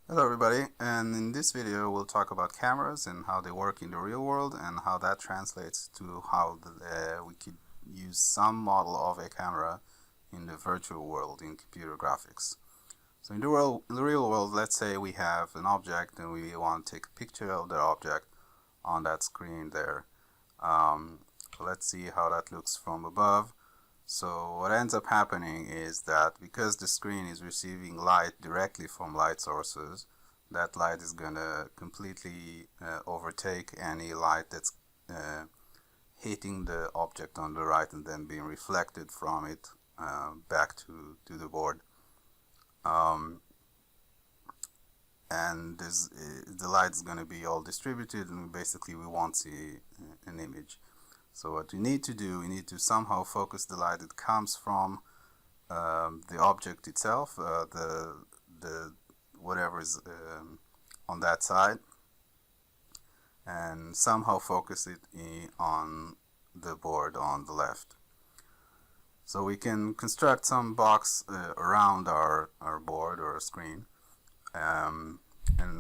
Hello everybody, and in this video we'll talk about cameras and how they work in the real world and how that translates to how we could use some model of a camera in the virtual world in computer graphics. So in the real world, let's say we have an object and we want to take a picture of the object on that screen there. Let's see how that looks from above. So what ends up happening is that because the screen is receiving light directly from light sources, that light is going to completely overtake any light that's hitting the object on the right and then being reflected from it back to the board. And the light is going to be all distributed, and basically we won't see an image. So what we need to do, we need to somehow focus the light that comes from the object itself, the whatever is on that side, and somehow focus it on the board on the left. So we can construct some box around our board or screen, and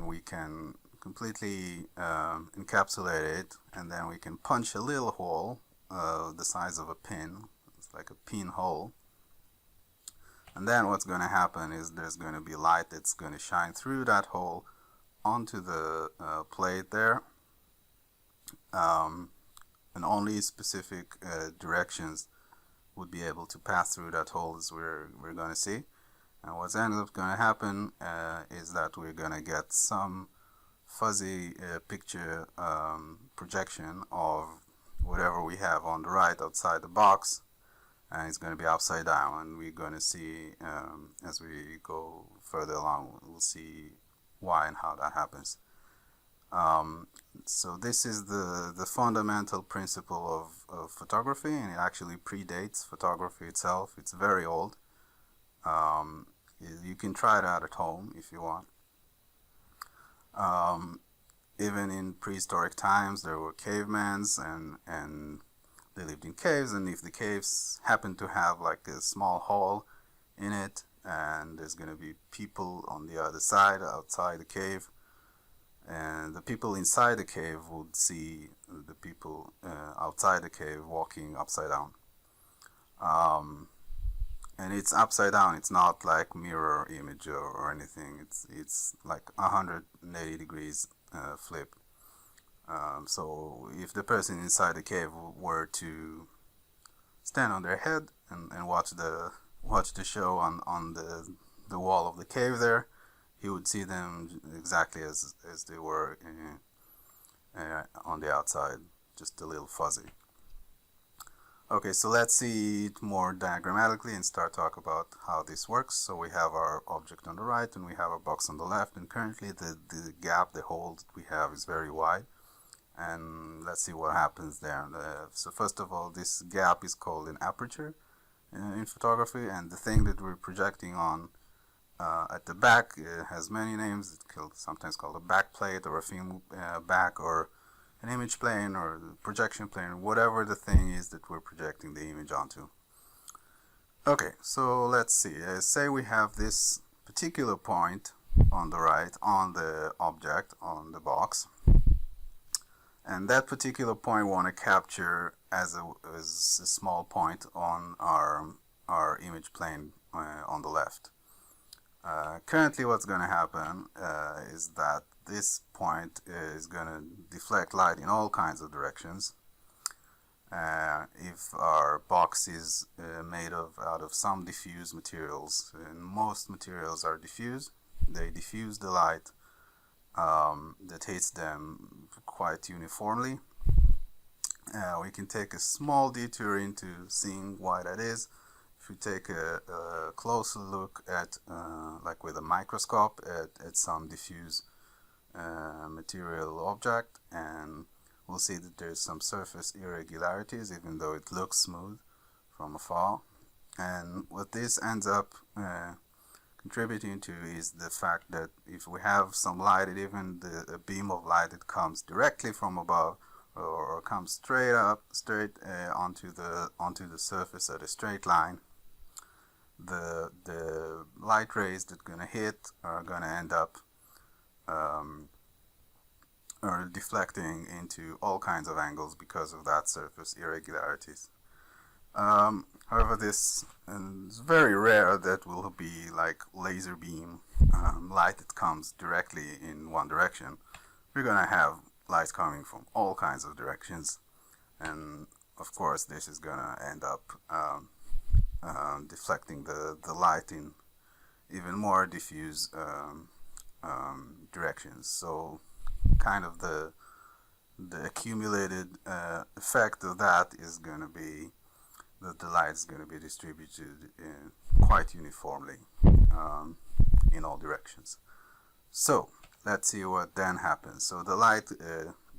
we can completely encapsulate it, and then we can punch a little hole the size of a pin. It's like a pinhole. And then what's going to happen is there's going to be light that's going to shine through that hole onto the plate there, and only specific directions would be able to pass through that hole, as we're going to see. And what's ends up going to happen is that we're going to get some fuzzy picture projection of whatever we have on the right outside the box, and it's going to be upside down, and we're going to see as we go further along, we'll see why and how that happens. So this is the fundamental principle of photography, and it actually predates photography itself. It's very old. You can try it out at home if you want. Even in prehistoric times, there were cavemans, and they lived in caves, and if the caves happened to have like a small hole in it, and there's going to be people on the other side, outside the cave, and the people inside the cave would see the people outside the cave walking upside down. And it's upside down. It's not like mirror image or anything. It's like 180 degrees flip. So if the person inside the cave were to stand on their head and watch the show on the wall of the cave there, he would see them exactly as they were on the outside, just a little fuzzy. Okay, so let's see it more diagrammatically and start talk about how this works. So we have our object on the right and we have our box on the left, and currently the gap, the hole that we have is very wide. And let's see what happens there. So first of all, this gap is called an aperture in photography, and the thing that we're projecting on at the back has many names. It's sometimes called a back plate or a film back or an image plane or projection plane, whatever the thing is that we're projecting the image onto. Okay, so let's see. Say we have this particular point on the right on the object, on the box, and that particular point we want to capture as a small point on our image plane on the left. Currently what's going to happen is that this point is going to deflect light in all kinds of directions. If our box is made out of some diffuse materials, and most materials are diffuse, they diffuse the light that hits them quite uniformly. We can take a small detour into seeing why that is. If you take a closer look at, like with a microscope, at some diffuse material object, and we'll see that there's some surface irregularities even though it looks smooth from afar. And what this ends up contributing to is the fact that if we have some light, even a beam of light that comes directly from above or comes straight onto the surface at a straight line, the light rays that are going to hit are going to end up or deflecting into all kinds of angles because of that surface irregularities. However, this is very rare that will be like laser beam light that comes directly in one direction. We're gonna have light coming from all kinds of directions, and of course this is gonna end up deflecting the light in even more diffuse directions. So kind of the accumulated effect of that is going to be that the light is going to be distributed quite uniformly in all directions. So let's see what then happens. So the light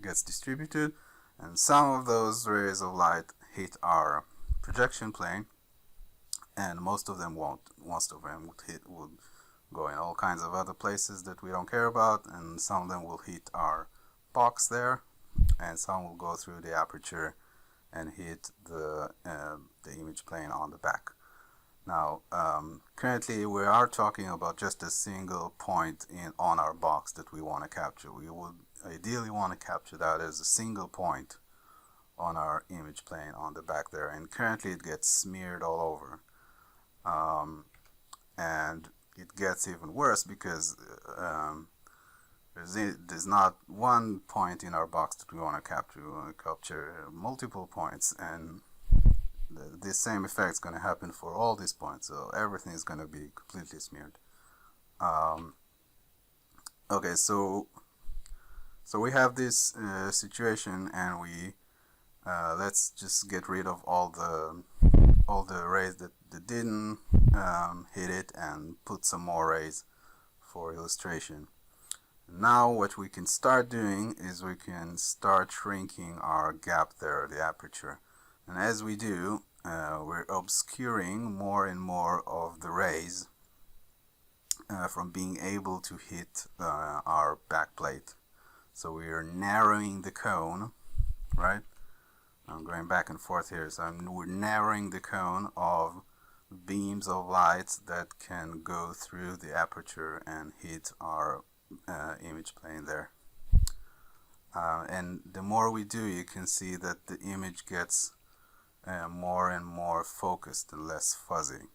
gets distributed, and some of those rays of light hit our projection plane, and most of them won't. Most of them would go in all kinds of other places that we don't care about, and some of them will hit our box there, and some will go through the aperture and hit the image plane on the back. Now, currently we are talking about just a single point on our box that we want to capture. We would ideally want to capture that as a single point on our image plane on the back there, and currently it gets smeared all over. And it gets even worse because there's not one point in our box that we want to capture. We want to capture multiple points, and this same effect is going to happen for all these points. So everything is going to be completely smeared. Okay, so we have this situation, and we let's just get rid of all the rays that didn't hit it, and put some more rays for illustration. Now what we can start doing is we can start shrinking our gap there, the aperture. And as we do, we're obscuring more and more of the rays from being able to hit our backplate. So we are narrowing the cone, right? I'm going back and forth here. So we're narrowing the cone of beams of light that can go through the aperture and hit our image plane there. And the more we do, you can see that the image gets more and more focused and less fuzzy,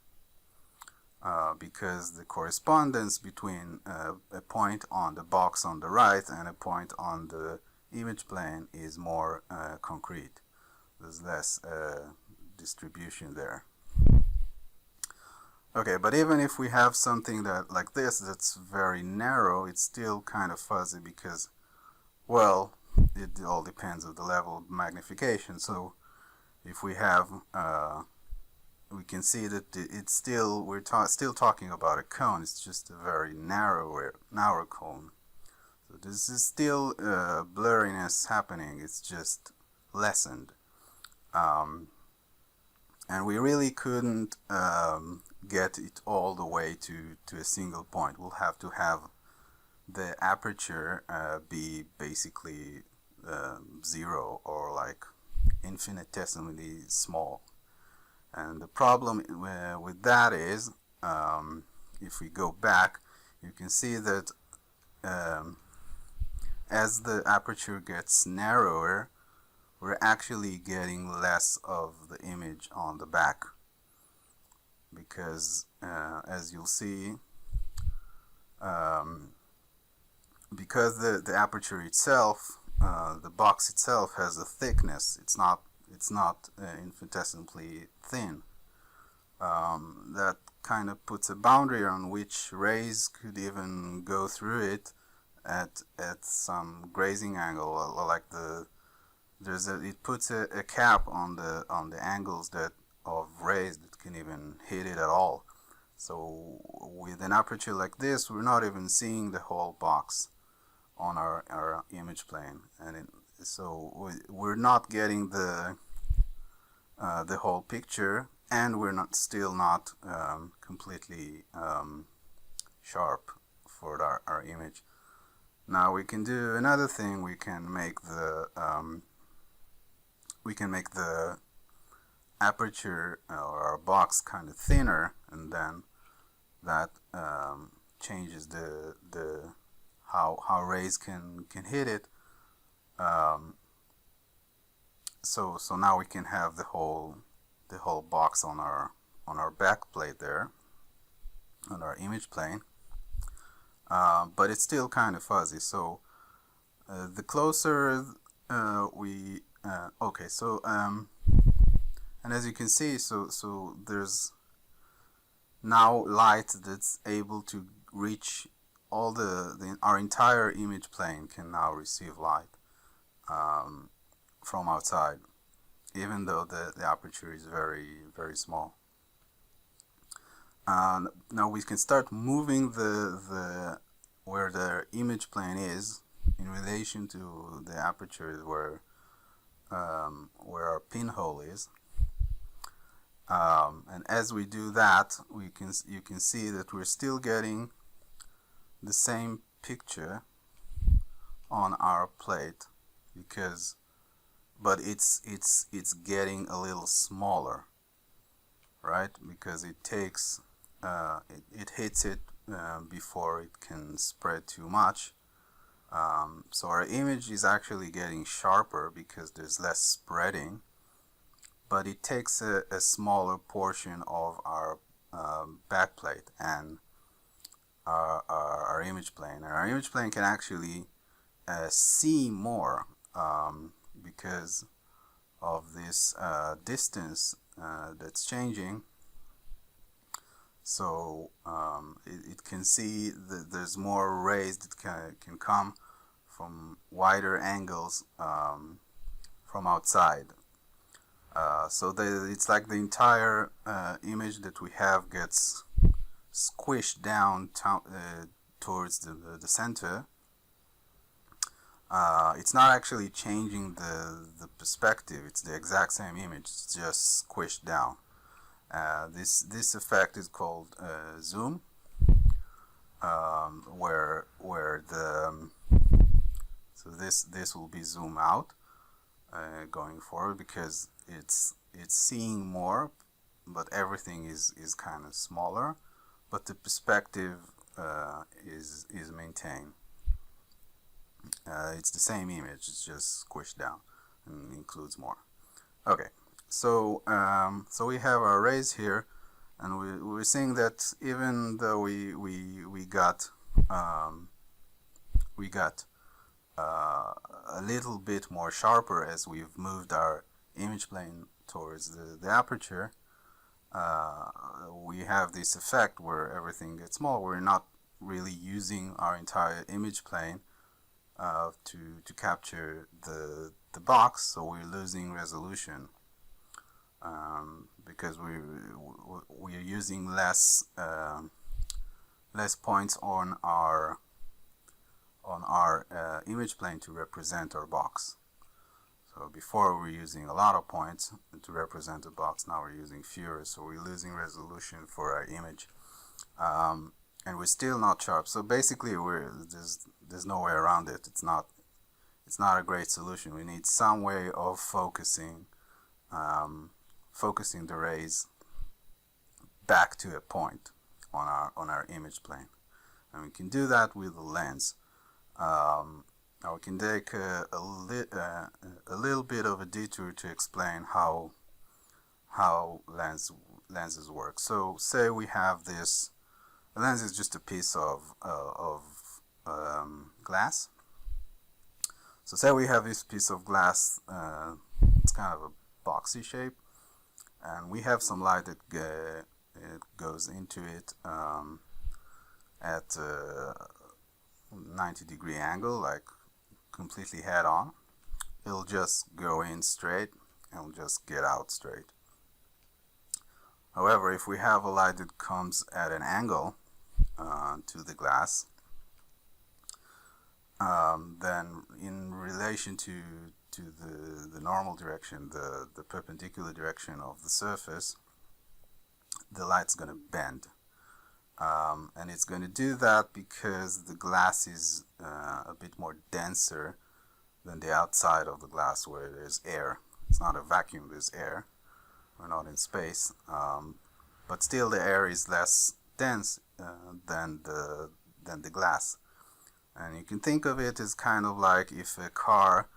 because the correspondence between a point on the box on the right and a point on the image plane is more concrete. There's less distribution there. Okay, but even if we have something that like this that's very narrow, it's still kind of fuzzy because, well, it all depends on the level of magnification. So if we have, we can see that it's still, we're still talking about a cone. It's just a very narrow cone. So this is still blurriness happening. It's just lessened. And we really couldn't get it all the way to a single point. We'll have to have the aperture be basically 0 or like infinitesimally small. And the problem with that is, if we go back, you can see that as the aperture gets narrower, we're actually getting less of the image on the back, because as you'll see, because the aperture itself, the box itself has a thickness. It's not infinitesimally thin. That kind of puts a boundary on which rays could even go through it at some grazing angle, like it puts a cap on the angles of rays that can even hit it at all. So with an aperture like this, we're not even seeing the whole box on our image plane, and so we're not getting the whole picture, and we're still not completely sharp for our image. Now we can do another thing. We can make the aperture or our box kind of thinner, and then that changes the how rays can hit it. Um, so now we can have the whole box on our back plate there, on our image plane. But it's still kind of fuzzy. So the closer we okay, so and as you can see, so there's now light that's able to reach all our entire image plane can now receive light from outside, even though the aperture is very, very small. Now we can start moving the where the image plane is in relation to the aperture where our pinhole is. And as we do that, you can see that we're still getting the same picture on our plate, but it's getting a little smaller, right? Because it takes it hits it before it can spread too much. So our image is actually getting sharper because there's less spreading, but it takes a smaller portion of our backplate and our image plane. And our image plane can actually see more because of this distance that's changing. So it can see that there's more rays that can come from wider angles from outside. So it's like the entire image that we have gets squished down towards the center. It's not actually changing the perspective. It's the exact same image. It's just squished down. This effect is called zoom, where the so this will be zoom out going forward because it's seeing more, but everything is kind of smaller, but the perspective is maintained. It's the same image, it's just squished down and includes more. Okay, so we have our rays here, and we're seeing that even though we got a little bit more sharper as we've moved our image plane towards the aperture, we have this effect where everything gets small. We're not really using our entire image plane to capture the box, so we're losing resolution because we're using less points on our image plane to represent our box. So before we were using a lot of points to represent the box, now we're using fewer, so we're losing resolution for our image, and we're still not sharp. So basically, there's no way around it. It's not a great solution. We need some way of focusing the rays back to a point on our image plane, and we can do that with a lens. Now we can take a little bit of a detour to explain how lenses work. So say we have this. A lens is just a piece of glass. So say we have this piece of glass. It's kind of a boxy shape, and we have some light that it goes into it at a 90-degree angle, like completely head on. It'll just go in straight and it'll just get out straight. However, if we have a light that comes at an angle to the glass, then in relation to the normal direction, the perpendicular direction of the surface, the light's going to bend. And it's going to do that because the glass is a bit more denser than the outside of the glass where there's air. It's not a vacuum, there's air. We're not in space. But still the air is less dense than the glass. And you can think of it as kind of like if a car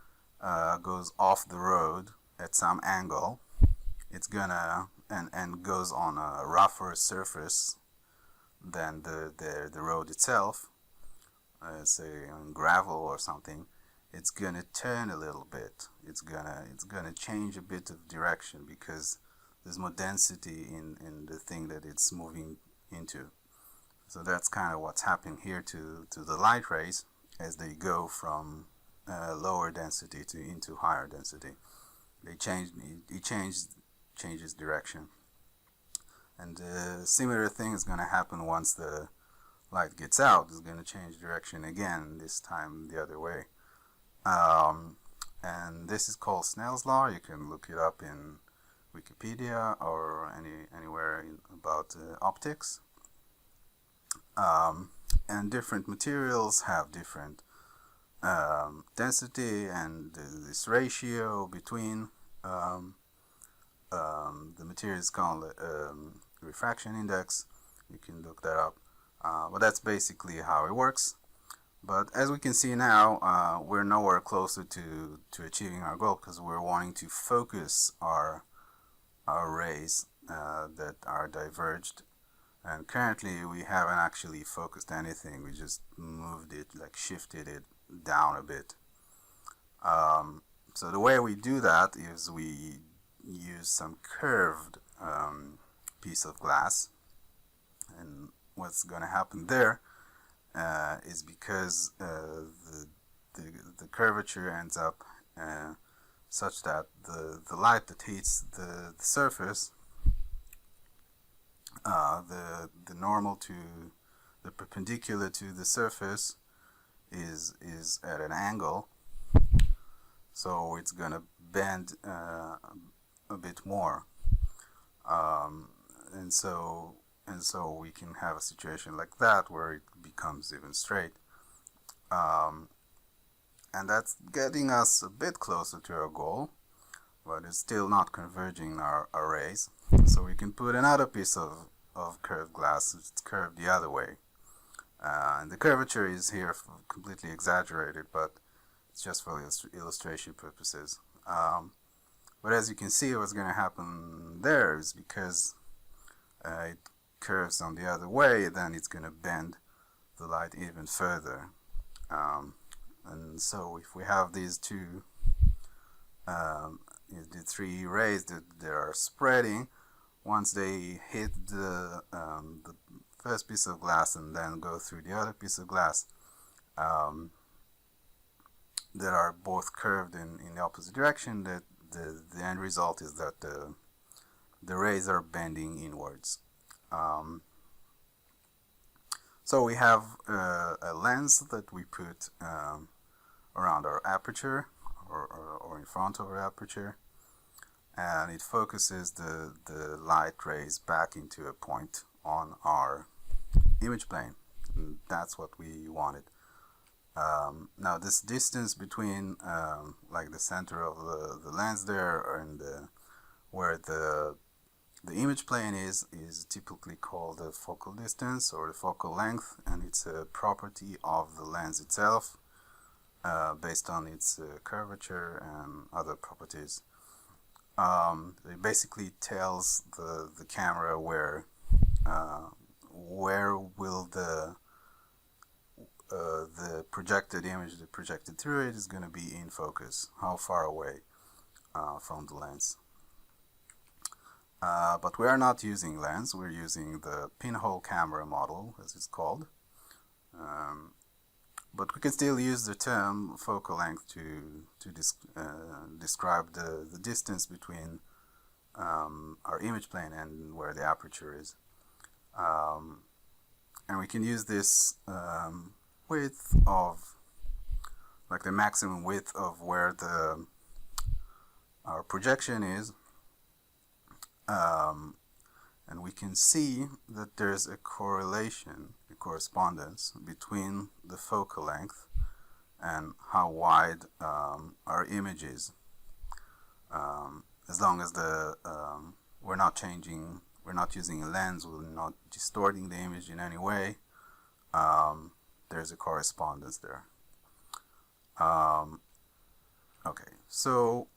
goes off the road at some angle, it's gonna and goes on a rougher surface than the road itself, say on gravel or something. It's gonna turn a little bit. It's gonna change a bit of direction because there's more density in the thing that it's moving into. So that's kind of what's happening here to the light rays as they go from lower density to into higher density. They change it changes direction, and a similar thing is going to happen once the light gets out. It's going to change direction again, this time the other way. And this is called Snell's law. You can look it up in Wikipedia or anywhere about optics. And different materials have different density, and this ratio between the material is called refraction index. You can look that up. But that's basically how it works. But as we can see now, we're nowhere closer to achieving our goal because we're wanting to focus our rays that are diverged. And currently we haven't actually focused anything. We just moved it, like shifted it down a bit. So the way we do that is we use some curved piece of glass. And what's going to happen there is because the curvature ends up such that the light that hits the surface, the normal to the perpendicular to the surface is at an angle, so it's gonna bend a bit more, and so we can have a situation like that where it becomes even straight, and that's getting us a bit closer to our goal, but it's still not converging our rays. So we can put another piece of curved glass. It's curved the other way, and the curvature is here completely exaggerated, but it's just for illustration purposes. But as you can see, what's going to happen there is because it curves on the other way, then it's going to bend the light even further. And so if we have these two, the three rays that they are spreading, once they hit the first piece of glass and then go through the other piece of glass, that are both curved in the opposite direction, that the end result is that the rays are bending inwards. So we have a lens that we put around our aperture or in front of our aperture, and it focuses the light rays back into a point on our image plane. And that's what we wanted. Now this distance between like the center of the lens there and where the image plane is typically called the focal distance or the focal length, and it's a property of the lens itself based on its curvature and other properties. It basically tells the camera where will the projected image that projected through it is going to be in focus, how far away from the lens. But we are not using lens, we're using the pinhole camera model, as it's called. But we can still use the term focal length to describe the distance between our image plane and where the aperture is. And we can use this width of, like the maximum width of where our projection is, and we can see that there's a correlation, a correspondence between the focal length and how wide our image is. As long as we're not using a lens, we're not distorting the image in any way, there's a correspondence there. Okay, so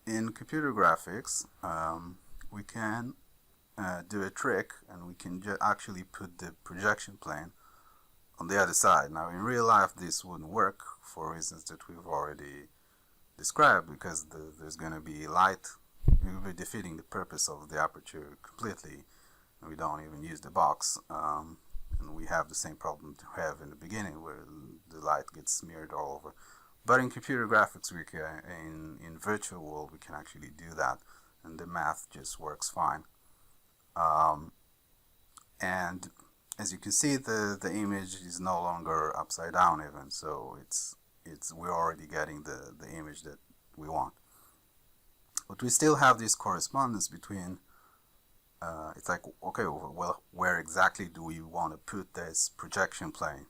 in computer graphics, we can do a trick, and we can actually put the projection plane on the other side. Now, in real life, this wouldn't work for reasons that we've already described, because there's going to be light. We'll be defeating the purpose of the aperture completely. We don't even use the box, and we have the same problem to have in the beginning, where the light gets smeared all over. But in computer graphics, we can, in virtual world, we can actually do that, and the math just works fine. And as you can see, the image is no longer upside down even, so we're already getting the image that we want. But we still have this correspondence between. It's like, okay, well, where exactly do we want to put this projection plane?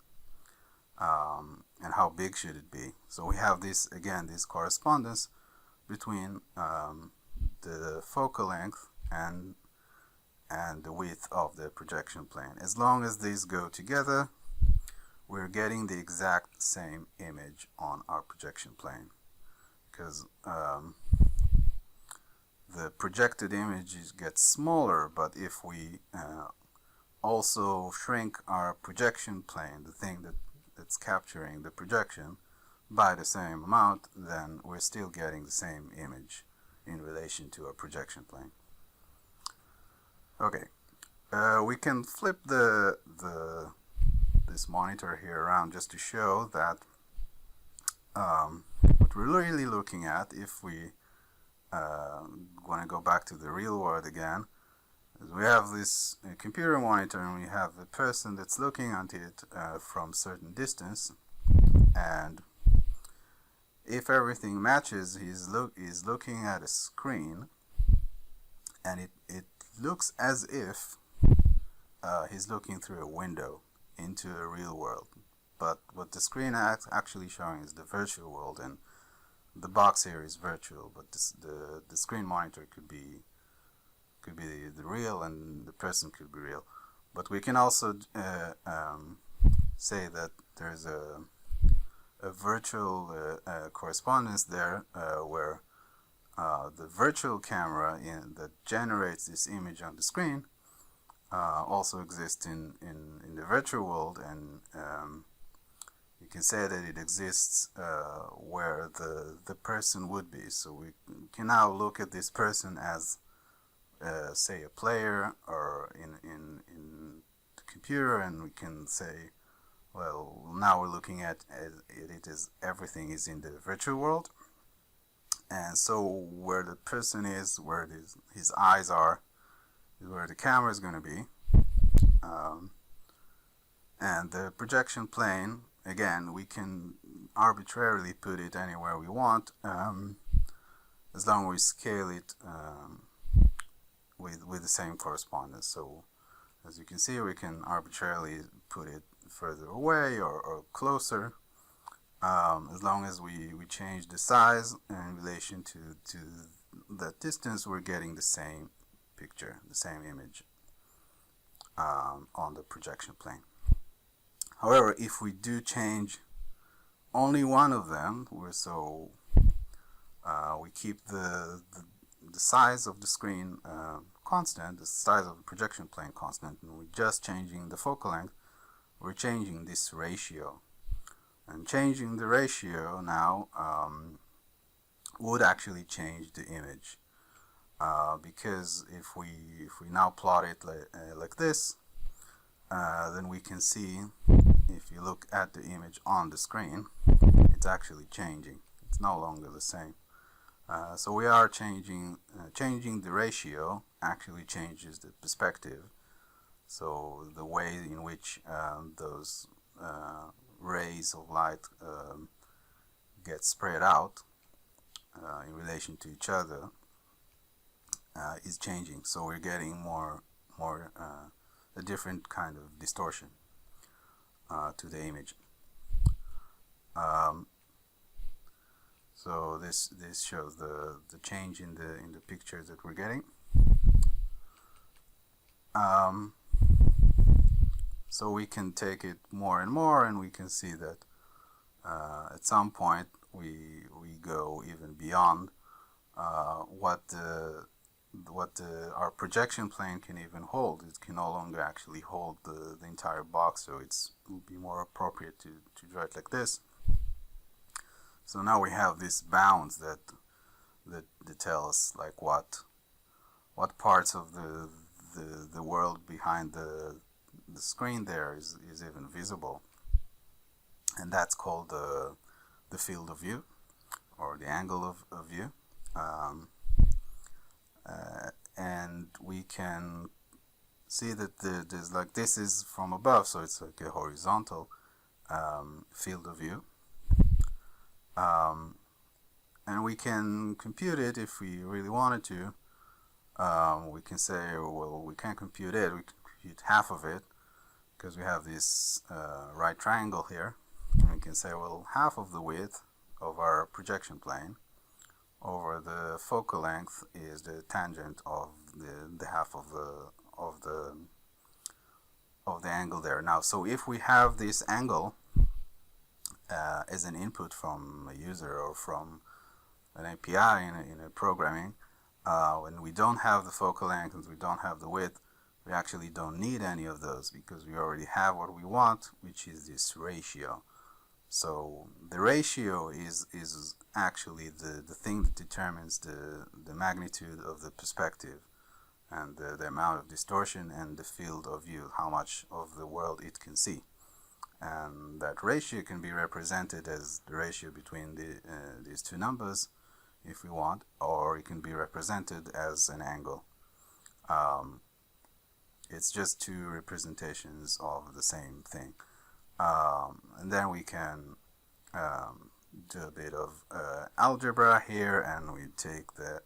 And how big should it be? So we have this correspondence between the focal length and the width of the projection plane. As long as these go together, we're getting the exact same image on our projection plane, because the projected image gets smaller, but if we also shrink our projection plane, the thing that's capturing the projection, by the same amount, then we're still getting the same image in relation to our projection plane. Okay, we can flip this monitor here around just to show that what we're really looking at, if we want to go back to the real world again, is we have this computer monitor, and we have a person that's looking at it from a certain distance, and if everything matches, he's looking at a screen, and it looks as if he's looking through a window into a real world. But what the screen actually showing is the virtual world, and the box here is virtual, but the screen monitor could be the real, and the person could be real. But we can also say that there's a virtual correspondence there, where the virtual camera that generates this image on the screen also exists in the virtual world, and you can say that it exists where the person would be. So we can now look at this person as say a player, or in the computer, and we can say, well, now we're looking at it as everything is in the virtual world, and so where the person is, where his eyes are, is where the camera is going to be, and the projection plane, again, we can arbitrarily put it anywhere we want, as long as we scale it with the same correspondence. So as you can see, we can arbitrarily put it further away or closer, as long as we change the size in relation to that distance. We're getting the same picture, the same image on the projection plane. However, if we do change only one of them, we keep the size of the screen constant, the size of the projection plane constant, and we're just changing the focal length, we're changing this ratio. And changing the ratio now would actually change the image, because if we now plot it like this, then we can see, if you look at the image on the screen, it's actually changing. It's no longer the same. So we are changing the ratio actually changes the perspective. So the way in which those rays of light get spread out in relation to each other is changing. So we're getting more a different kind of distortion to the image. So this shows the change in the pictures that we're getting. So we can take it more and more, and we can see that at some point we go even beyond what our projection plane can even hold. It can no longer actually hold the entire box, so it would be more appropriate to draw it like this. So now we have these bounds that tell us like what parts of the world behind the screen there is even visible, and that's called the field of view, or the angle of view. And we can see that there's like, this is from above, so it's like a horizontal field of view. And we can compute it if we really wanted to. We can say, well, we can't compute it, we can compute half of it, because we have this right triangle here. And we can say, well, half of the width of our projection plane over the focal length is the tangent of the half of the angle there. Now, so if we have this angle as an input from a user or from an API in a programming, when we don't have the focal length and we don't have the width, we actually don't need any of those, because we already have what we want, which is this ratio. So the ratio is actually the thing that determines the magnitude of the perspective and the amount of distortion and the field of view, how much of the world it can see. And that ratio can be represented as the ratio between these two numbers, if we want, or it can be represented as an angle. It's just two representations of the same thing. And then we can do a bit of algebra here, and we take the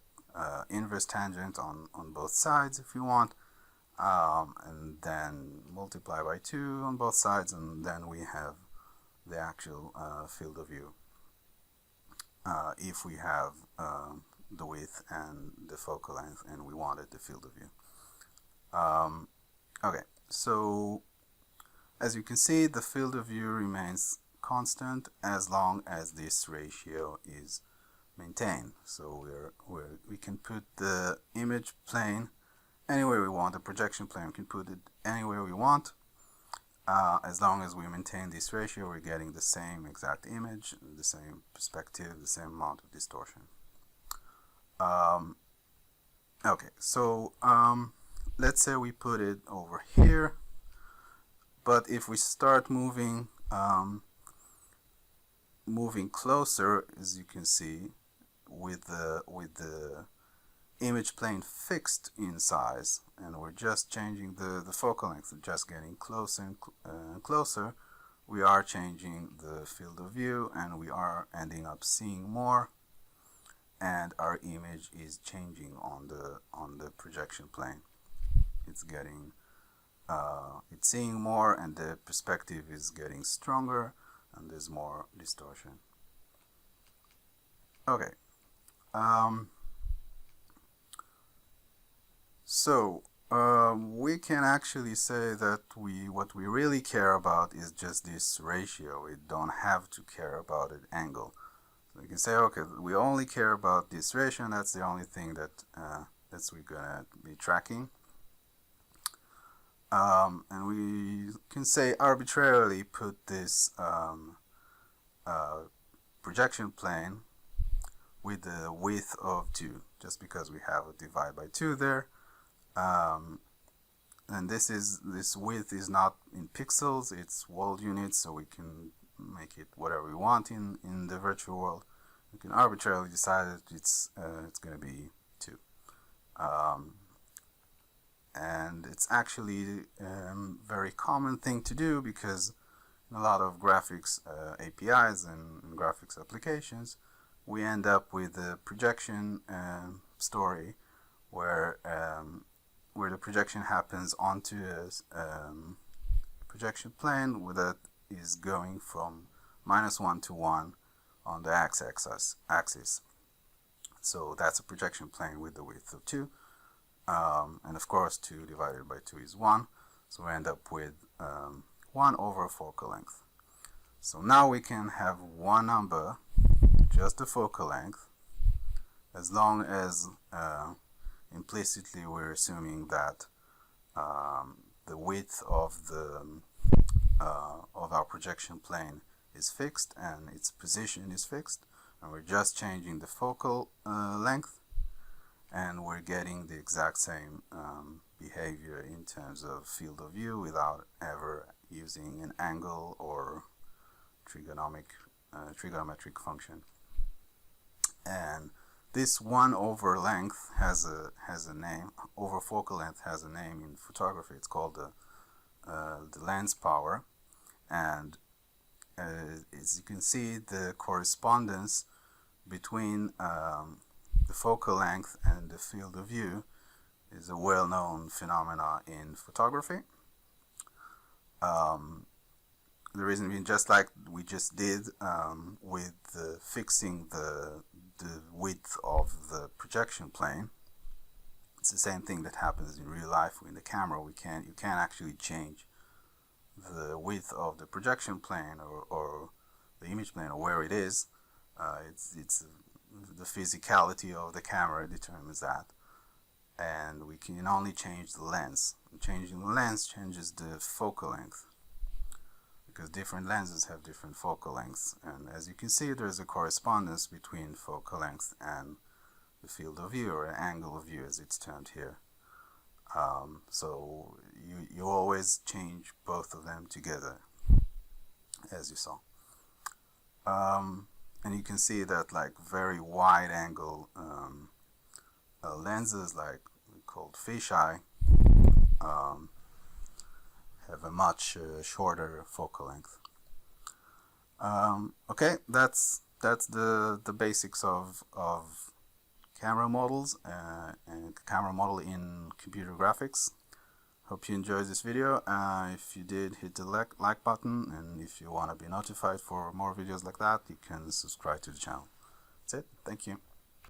inverse tangent on both sides if you want, and then multiply by 2 on both sides, and then we have the actual field of view if we have the width and the focal length and we wanted the field of view. Okay, so as you can see, the field of view remains constant as long as this ratio is maintained. So we can put the image plane anywhere we want, the projection plane, we can put it anywhere we want. As long as we maintain this ratio, we're getting the same exact image, the same perspective, the same amount of distortion. Okay, so let's say we put it over here, but if we start moving closer, as you can see, with the image plane fixed in size, and we're just changing the focal length, just getting closer and closer, we are changing the field of view, and we are ending up seeing more, and our image is changing on the projection plane. It's getting it's seeing more, and the perspective is getting stronger, and there's more distortion. Okay. So we can actually say that what we really care about is just this ratio. We don't have to care about an angle. So we can say, okay, we only care about this ratio, and that's the only thing that we're gonna be tracking. And we can say arbitrarily put this projection plane with the width of 2, just because we have a divide by 2 there. And this width is not in pixels, it's world units, so we can make it whatever we want in the virtual world. We can arbitrarily decide that it's going to be 2. And it's actually a very common thing to do, because in a lot of graphics APIs and graphics applications, we end up with a projection story where the projection happens onto a projection plane that is going from -1 to 1 on the x-axis. So that's a projection plane with the width of 2. And of course 2 divided by 2 is 1, so we end up with 1 over focal length. So now we can have one number, just the focal length, as long as implicitly we're assuming that the width of our projection plane is fixed and its position is fixed, and we're just changing the focal length, and we're getting the exact same behavior in terms of field of view without ever using an angle or trigonometric function. And this 1 over length has a name. Over focal length has a name in photography. It's called the lens power. And as you can see, the correspondence between the focal length and the field of view is a well-known phenomena in photography. The reason being, just like we just did with fixing the width of the projection plane, it's the same thing that happens in real life. In the camera, you can't actually change the width of the projection plane or the image plane or where it is. It's the physicality of the camera determines that, and we can only change the lens. And changing the lens changes the focal length, because different lenses have different focal lengths, and as you can see, there's a correspondence between focal length and the field of view, or angle of view as it's termed here. So you always change both of them together, as you saw. And you can see that like very wide angle lenses, like called fisheye, have a much shorter focal length. Okay, that's the basics of camera models and camera model in computer graphics. Hope you enjoyed this video. If you did, hit the like button, and if you want to be notified for more videos like that, you can subscribe to the channel. That's it. Thank you.